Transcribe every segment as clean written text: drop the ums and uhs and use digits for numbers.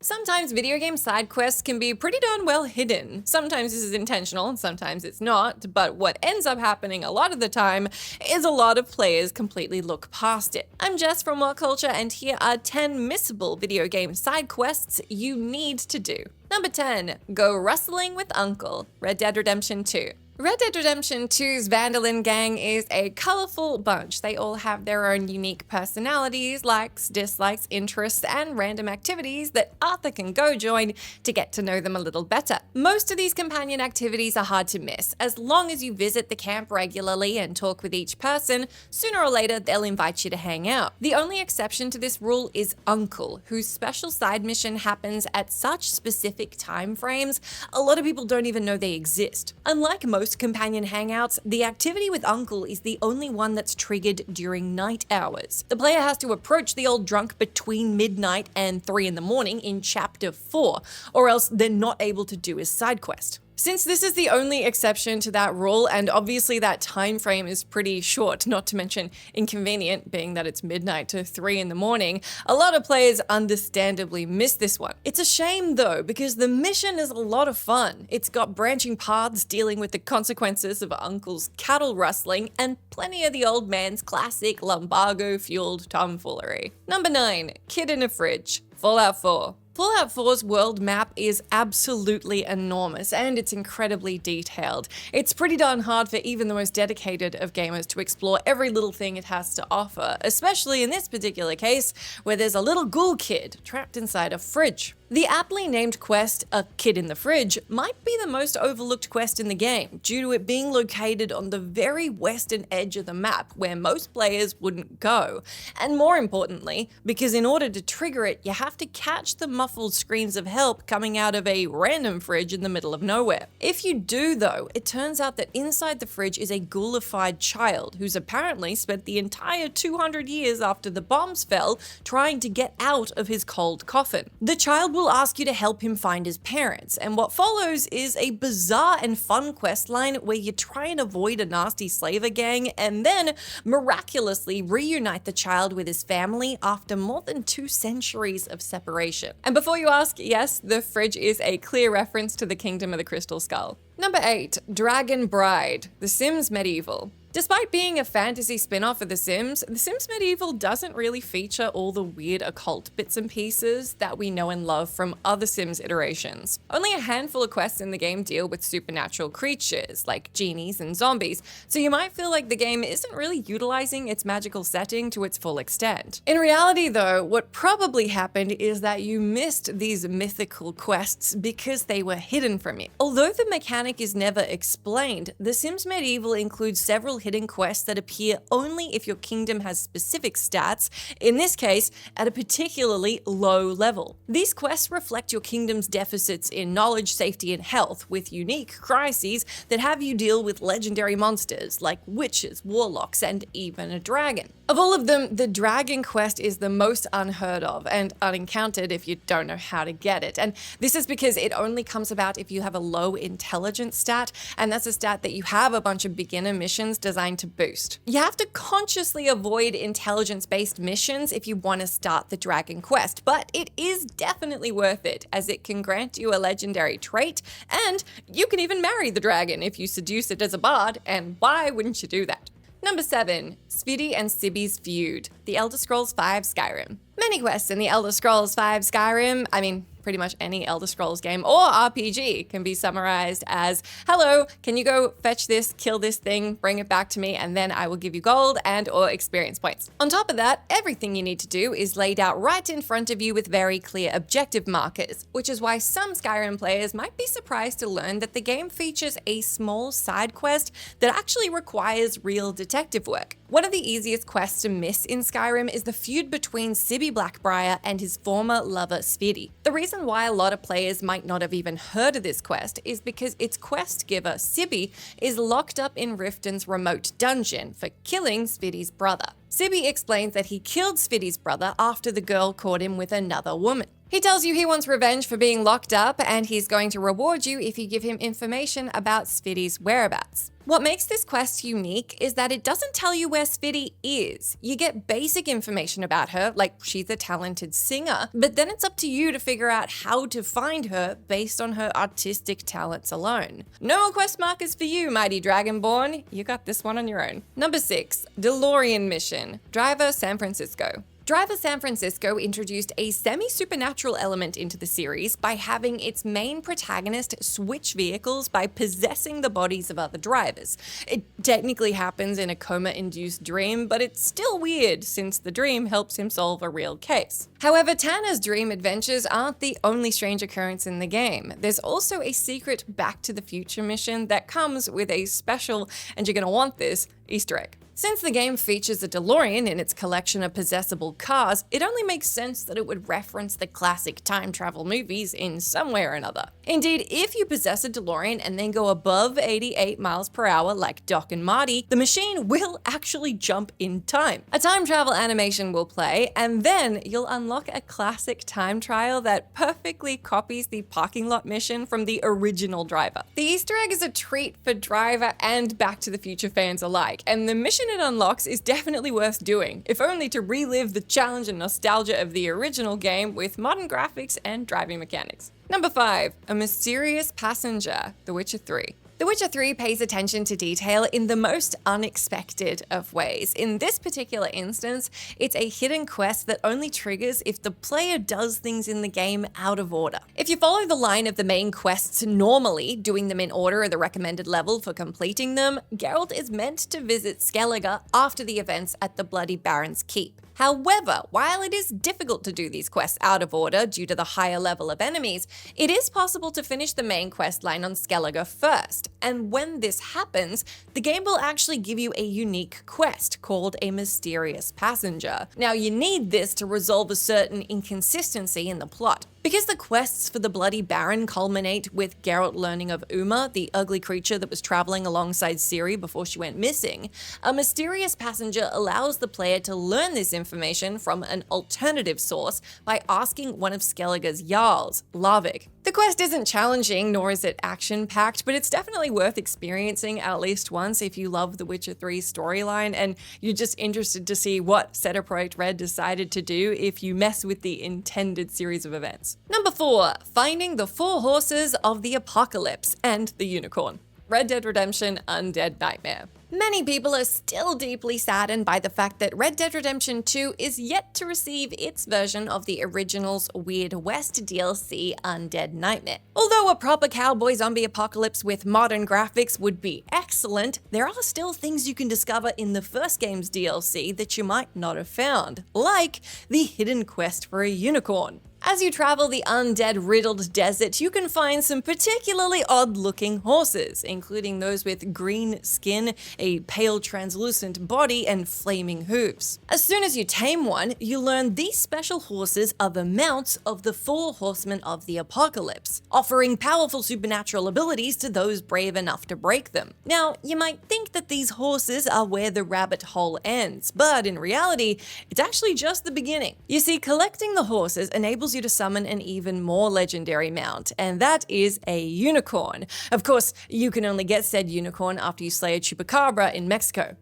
Sometimes video game side quests can be pretty darn well hidden. Sometimes this is intentional and sometimes it's not, but what ends up happening a lot of the time is a lot of players completely look past it. I'm Jess from What Culture, and here are 10 missable video game side quests you need to do. Number 10, go rustling with Uncle, Red Dead Redemption 2. Red Dead Redemption 2's Vandalin gang is a colorful bunch. They all have their own unique personalities, likes, dislikes, interests, and random activities that Arthur can go join to get to know them a little better. Most of these companion activities are hard to miss. As long as you visit the camp regularly and talk with each person, sooner or later they'll invite you to hang out. The only exception to this rule is Uncle, whose special side mission happens at such specific time frames, a lot of people don't even know they exist. Unlike most companion hangouts, the activity with Uncle is the only one that's triggered during night hours. The player has to approach the old drunk between midnight and 3 in the morning in Chapter 4, or else they're not able to do his side quest. Since this is the only exception to that rule, and obviously that time frame is pretty short, not to mention inconvenient, being that it's midnight to 3 in the morning, a lot of players understandably miss this one. It's a shame though, because the mission is a lot of fun. It's got branching paths dealing with the consequences of Uncle's cattle rustling, and plenty of the old man's classic lumbago-fueled tomfoolery. Number 9, Kid in a Fridge, Fallout 4. Fallout 4's world map is absolutely enormous, and it's incredibly detailed. It's pretty darn hard for even the most dedicated of gamers to explore every little thing it has to offer, especially in this particular case, where there's a little ghoul kid trapped inside a fridge. The aptly named quest, A Kid in the Fridge, might be the most overlooked quest in the game, due to it being located on the very western edge of the map, where most players wouldn't go. And more importantly, because in order to trigger it, you have to catch the muffled screams of help coming out of a random fridge in the middle of nowhere. If you do though, it turns out that inside the fridge is a ghoulified child who's apparently spent the entire 200 years after the bombs fell trying to get out of his cold coffin. The child will ask you to help him find his parents, and what follows is a bizarre and fun quest line where you try and avoid a nasty slaver gang and then miraculously reunite the child with his family after more than 2 centuries of separation. And before you ask, yes, the fridge is a clear reference to the Kingdom of the Crystal Skull. Number 8, Dragon Bride, The Sims Medieval. Despite being a fantasy spin-off of The Sims Medieval doesn't really feature all the weird occult bits and pieces that we know and love from other Sims iterations. Only a handful of quests in the game deal with supernatural creatures, like genies and zombies, so you might feel like the game isn't really utilizing its magical setting to its full extent. In reality though, what probably happened is that you missed these mythical quests because they were hidden from you. Although the mechanic is never explained, The Sims Medieval includes several hidden quests that appear only if your kingdom has specific stats, in this case, at a particularly low level. These quests reflect your kingdom's deficits in knowledge, safety, and health, with unique crises that have you deal with legendary monsters like witches, warlocks, and even a dragon. Of all of them, the dragon quest is the most unheard of and unencountered if you don't know how to get it. And this is because it only comes about if you have a low intelligence stat, and that's a stat that you have a bunch of beginner missions designed to boost. You have to consciously avoid intelligence-based missions if you want to start the dragon quest, but it is definitely worth it, as it can grant you a legendary trait, and you can even marry the dragon if you seduce it as a bard, and why wouldn't you do that? Number 7, Sviddy and Sibby's Feud, The Elder Scrolls V Skyrim. Many quests in The Elder Scrolls V Skyrim, pretty much any Elder Scrolls game or RPG, can be summarized as, hello, can you go fetch this, kill this thing, bring it back to me, and then I will give you gold and or experience points. On top of that, everything you need to do is laid out right in front of you with very clear objective markers, which is why some Skyrim players might be surprised to learn that the game features a small side quest that actually requires real detective work. One of the easiest quests to miss in Skyrim is the feud between Sibby Blackbriar and his former lover Sviddy. The reason why a lot of players might not have even heard of this quest is because its quest giver, Sibby, is locked up in Riften's remote dungeon for killing Sviddy's brother. Sibby explains that he killed Sviddy's brother after the girl caught him with another woman. He tells you he wants revenge for being locked up, and he's going to reward you if you give him information about Sviddy's whereabouts. What makes this quest unique is that it doesn't tell you where Sviddy is. You get basic information about her, like she's a talented singer, but then it's up to you to figure out how to find her based on her artistic talents alone. No quest markers for you, mighty Dragonborn. You got this one on your own. Number 6, DeLorean Mission, Driver San Francisco. Driver San Francisco introduced a semi-supernatural element into the series by having its main protagonist switch vehicles by possessing the bodies of other drivers. It technically happens in a coma-induced dream, but it's still weird since the dream helps him solve a real case. However, Tanner's dream adventures aren't the only strange occurrence in the game. There's also a secret Back to the Future mission that comes with a special, and you're gonna want this, Easter egg. Since the game features a DeLorean in its collection of possessable cars, it only makes sense that it would reference the classic time travel movies in some way or another. Indeed, if you possess a DeLorean and then go above 88 miles per hour like Doc and Marty, the machine will actually jump in time. A time travel animation will play, and then you'll unlock a classic time trial that perfectly copies the parking lot mission from the original Driver. The Easter egg is a treat for Driver and Back to the Future fans alike, and the mission it unlocks is definitely worth doing, if only to relive the challenge and nostalgia of the original game with modern graphics and driving mechanics. Number 5, A Mysterious Passenger, The Witcher 3. The Witcher 3 pays attention to detail in the most unexpected of ways. In this particular instance, it's a hidden quest that only triggers if the player does things in the game out of order. If you follow the line of the main quests normally, doing them in order at the recommended level for completing them, Geralt is meant to visit Skellige after the events at the Bloody Baron's Keep. However, while it is difficult to do these quests out of order due to the higher level of enemies, it is possible to finish the main quest line on Skellige first. And when this happens, the game will actually give you a unique quest called A Mysterious Passenger. Now, you need this to resolve a certain inconsistency in the plot. Because the quests for the Bloody Baron culminate with Geralt learning of Uma, the ugly creature that was traveling alongside Ciri before she went missing, A Mysterious Passenger allows the player to learn this information from an alternative source by asking one of Skellige's Jarls, Larvik. The quest isn't challenging, nor is it action-packed, but it's definitely worth experiencing at least once if you love The Witcher 3 storyline and you're just interested to see what CD Projekt Red decided to do if you mess with the intended series of events. Number 4, Finding the 4 Horses of the Apocalypse and the Unicorn. Red Dead Redemption Undead Nightmare. Many people are still deeply saddened by the fact that Red Dead Redemption 2 is yet to receive its version of the original's Weird West DLC, Undead Nightmare. Although a proper cowboy zombie apocalypse with modern graphics would be excellent, there are still things you can discover in the first game's DLC that you might not have found, like the hidden quest for a unicorn. As you travel the undead-riddled desert, you can find some particularly odd-looking horses, including those with green skin, a pale translucent body, and flaming hooves. As soon as you tame one, you learn these special horses are the mounts of the 4 horsemen of the apocalypse, offering powerful supernatural abilities to those brave enough to break them. Now, you might think that these horses are where the rabbit hole ends, but in reality, it's actually just the beginning. You see, collecting the horses enables you to summon an even more legendary mount, and that is a unicorn. Of course, you can only get said unicorn after you slay a chupacabra in Mexico.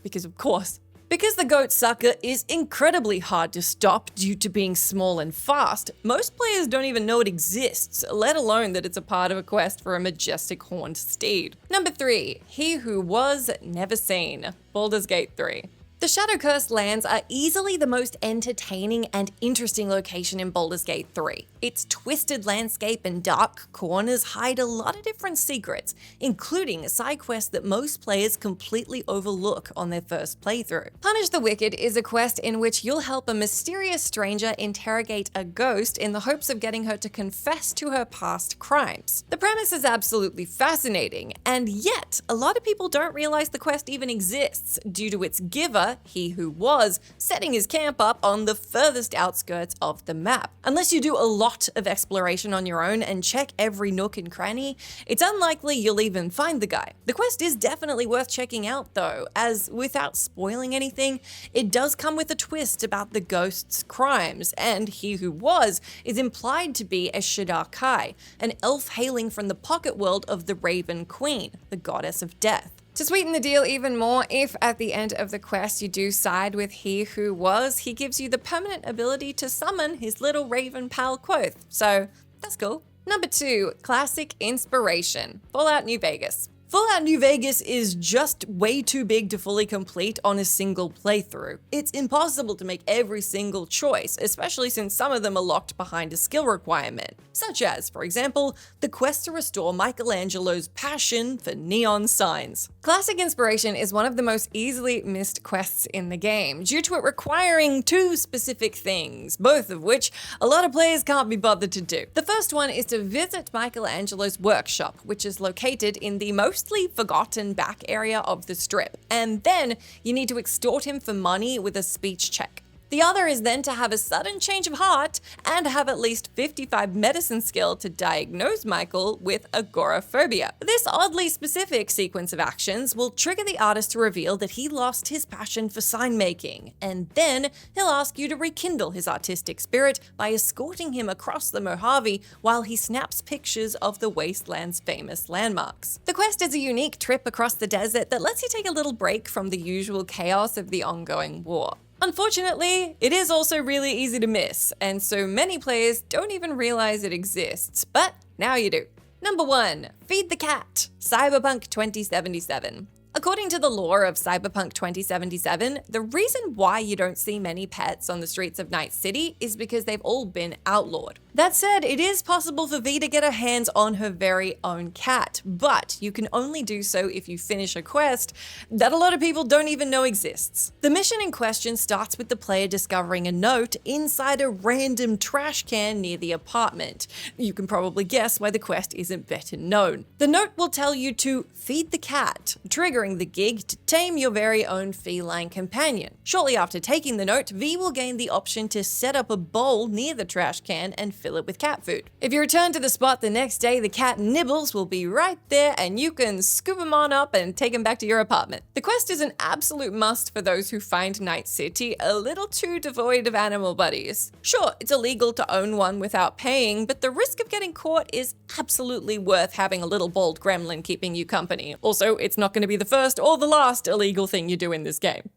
Because of course. Because the goat sucker is incredibly hard to stop due to being small and fast, most players don't even know it exists, let alone that it's a part of a quest for a majestic horned steed. Number 3, He Who Was Never Seen, Baldur's Gate 3. The Shadow-Cursed lands are easily the most entertaining and interesting location in Baldur's Gate 3. Its twisted landscape and dark corners hide a lot of different secrets, including a side quest that most players completely overlook on their first playthrough. Punish the Wicked is a quest in which you'll help a mysterious stranger interrogate a ghost in the hopes of getting her to confess to her past crimes. The premise is absolutely fascinating, and yet a lot of people don't realize the quest even exists due to its giver, However, he who was setting his camp up on the furthest outskirts of the map. Unless you do a lot of exploration on your own and check every nook and cranny, it's unlikely you'll even find the guy. The quest is definitely worth checking out though, as without spoiling anything, it does come with a twist about the ghost's crimes, and he who was is implied to be a Shadar Kai, an elf hailing from the pocket world of the Raven Queen, the goddess of death. To sweeten the deal even more, if at the end of the quest you do side with he who was, he gives you the permanent ability to summon his little raven pal Quoth, so that's cool. Number 2, classic inspiration, Fallout New Vegas. Fallout New Vegas is just way too big to fully complete on a single playthrough. It's impossible to make every single choice, especially since some of them are locked behind a skill requirement, such as, for example, the quest to restore Michelangelo's passion for neon signs. Classic inspiration is one of the most easily missed quests in the game, due to it requiring 2 specific things, both of which a lot of players can't be bothered to do. The first one is to visit Michelangelo's workshop, which is located in the mostly forgotten back area of the strip, and then you need to extort him for money with a speech check. The other is then to have a sudden change of heart and have at least 55 medicine skill to diagnose Michael with agoraphobia. This oddly specific sequence of actions will trigger the artist to reveal that he lost his passion for sign making, and then he'll ask you to rekindle his artistic spirit by escorting him across the Mojave while he snaps pictures of the wasteland's famous landmarks. The quest is a unique trip across the desert that lets you take a little break from the usual chaos of the ongoing war. Unfortunately, it is also really easy to miss, and so many players don't even realize it exists, but now you do. Number 1, Feed the Cat, Cyberpunk 2077. According to the lore of Cyberpunk 2077, the reason why you don't see many pets on the streets of Night City is because they've all been outlawed. That said, it is possible for V to get her hands on her very own cat, but you can only do so if you finish a quest that a lot of people don't even know exists. The mission in question starts with the player discovering a note inside a random trash can near the apartment. You can probably guess why the quest isn't better known. The note will tell you to feed the cat, triggering the gig to tame your very own feline companion. Shortly after taking the note, V will gain the option to set up a bowl near the trash can and fill it with cat food. If you return to the spot the next day, the cat Nibbles will be right there and you can scoop him on up and take him back to your apartment. The quest is an absolute must for those who find Night City a little too devoid of animal buddies. Sure, it's illegal to own one without paying, but the risk of getting caught is absolutely worth having a little bald gremlin keeping you company. Also, it's not going to be the first or the last illegal thing you do in this game.